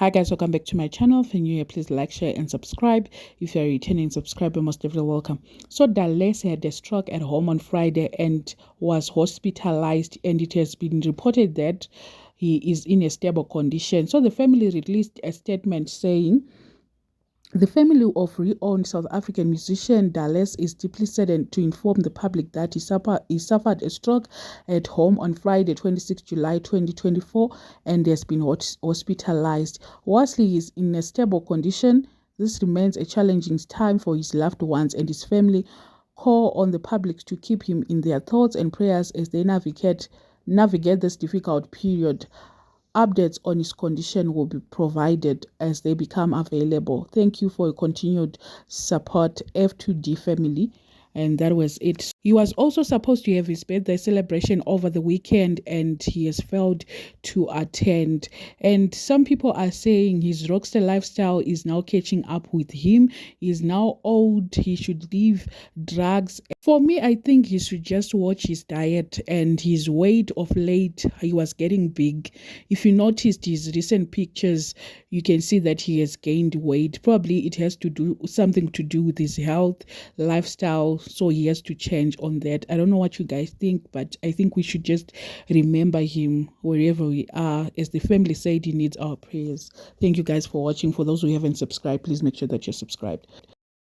Hi guys, welcome back to my channel. If you're new here, please like, share and subscribe. If you're a returning subscriber, most definitely welcome. So Dallas had a stroke at home on Friday and was hospitalized, and it has been reported that he is in a stable condition. So the family released a statement saying, the family of renowned South African musician Dallas is deeply saddened to inform the public that he suffered a stroke at home on Friday, 26 July 2024, and has been hospitalized. Whilst he is in a stable condition, this remains a challenging time for his loved ones, and his family call on the public to keep him in their thoughts and prayers as they navigate this difficult period. Updates on his condition will be provided as they become available. Thank you for your continued support, F2D family. And that was it. He was also supposed to have his birthday celebration over the weekend, and he has failed to attend. And some people are saying his rockstar lifestyle is now catching up with him. He's now old. He should leave drugs. For me, I think he should just watch his diet and his weight. Of late, he was getting big. If you noticed his recent pictures, you can see that he has gained weight. Probably it has to do something to do with his health, lifestyle, so he has to change on that. I don't know what you guys think, but I think we should just remember him wherever we are. As the family said, he needs our prayers. Thank you guys for watching. For those who haven't subscribed, please make sure that you're subscribed.